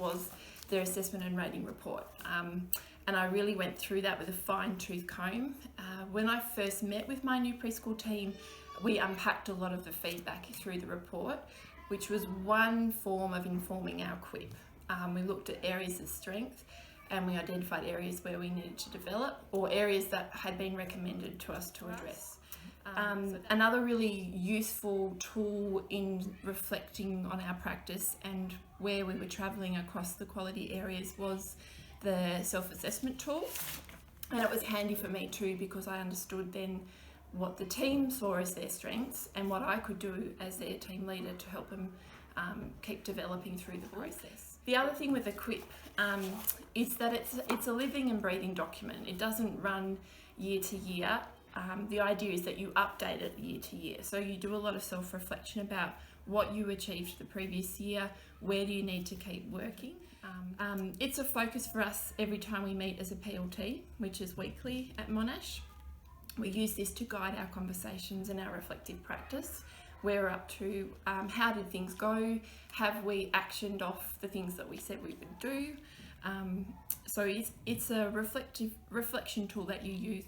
was their assessment and rating report. And I really went through that with a fine-tooth comb. When I first met with my new preschool team, we unpacked a lot of the feedback through the report, which was one form of informing our QIP. We looked at areas of strength, and we identified areas where we needed to develop, or areas that had been recommended to us to address. Another really useful tool in reflecting on our practice and where we were travelling across the quality areas was the self-assessment tool. And it was handy for me too, because I understood then what the team saw as their strengths and what I could do as their team leader to help them keep developing through the process. The other thing with the QIP is that it's a living and breathing document. It doesn't run year to year. The idea is that you update it year to year. So you do a lot of self-reflection about what you achieved the previous year, where do you need to keep working. It's a focus for us every time we meet as a PLT, which is weekly at Monash. We use this to guide our conversations and our reflective practice. Where we're up to, how did things go? Have we actioned off the things that we said we would do? So it's a reflection tool that you use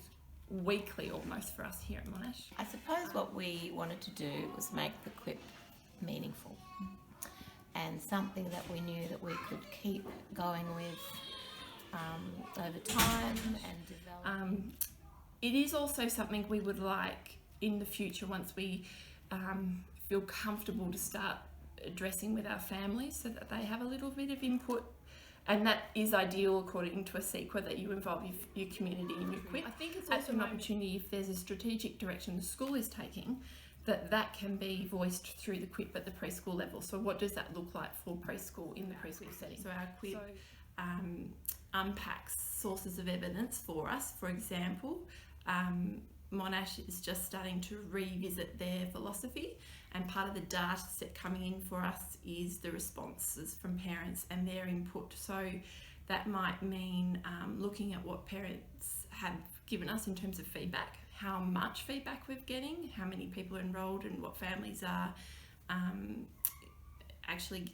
weekly almost for us here at Monash. I suppose what we wanted to do was make the QIP meaningful and something that we knew that we could keep going with over time and develop. It is also something we would like in the future, once we feel comfortable, to start addressing with our families so that they have a little bit of input. And that is ideal according to a CEQA, that you involve your community in your QIP. I think it's also an opportunity, if there's a strategic direction the school is taking, that can be voiced through the QIP at the preschool level. So what does that look like for preschool in the preschool setting? So our QIP unpacks sources of evidence for us. For example, Monash is just starting to revisit their philosophy, and part of the data set coming in for us is the responses from parents and their input. So that might mean looking at what parents have given us in terms of feedback, how much feedback we're getting, how many people are enrolled, and what families are actually,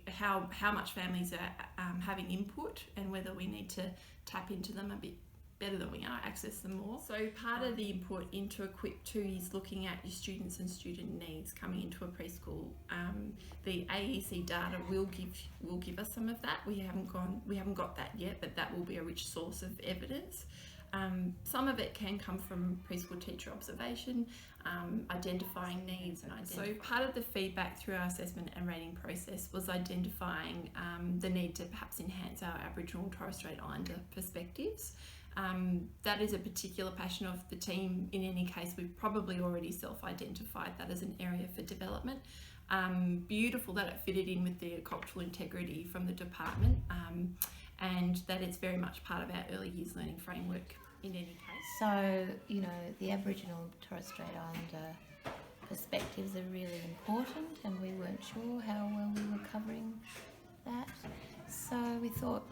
how much families are having input, and whether we need to tap into them a bit better than we are, access them more. So part of the input into a QIP too is looking at your students and student needs coming into a preschool. The AEC data will give us some of that. We haven't got that yet, but that will be a rich source of evidence. Some of it can come from preschool teacher observation, identifying needs, and so part of the feedback through our assessment and rating process was identifying the need to perhaps enhance our Aboriginal and Torres Strait Islander perspectives. That is a particular passion of the team. In any case, we've probably already self-identified that as an area for development. Beautiful that it fitted in with the cultural integrity from the department, and that it's very much part of our early years learning framework in any case. So, you know, the Aboriginal and Torres Strait Islander perspectives are really important, and we weren't sure how well we were covering that. So we thought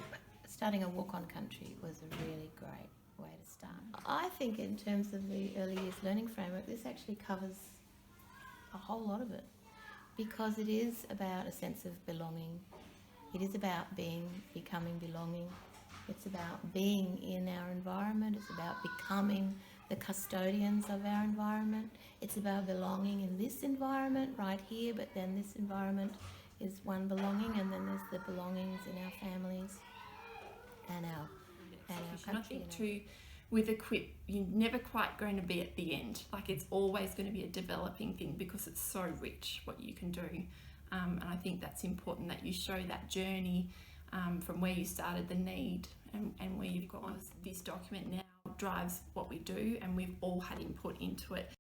starting a walk on country was a really great way to start. I think in terms of the early years learning framework, this actually covers a whole lot of it, because it is about a sense of belonging. It is about becoming belonging. It's about being in our environment. It's about becoming the custodians of our environment. It's about belonging in this environment right here, but then this environment is one belonging, and then there's the belongings in our families and our country. I think too, with a QIP, you're never quite going to be at the end. Like, it's always going to be a developing thing, because it's so rich what you can do. And I think that's important, that you show that journey from where you started, the need, and where you've got. This document now drives what we do, and we've all had input into it.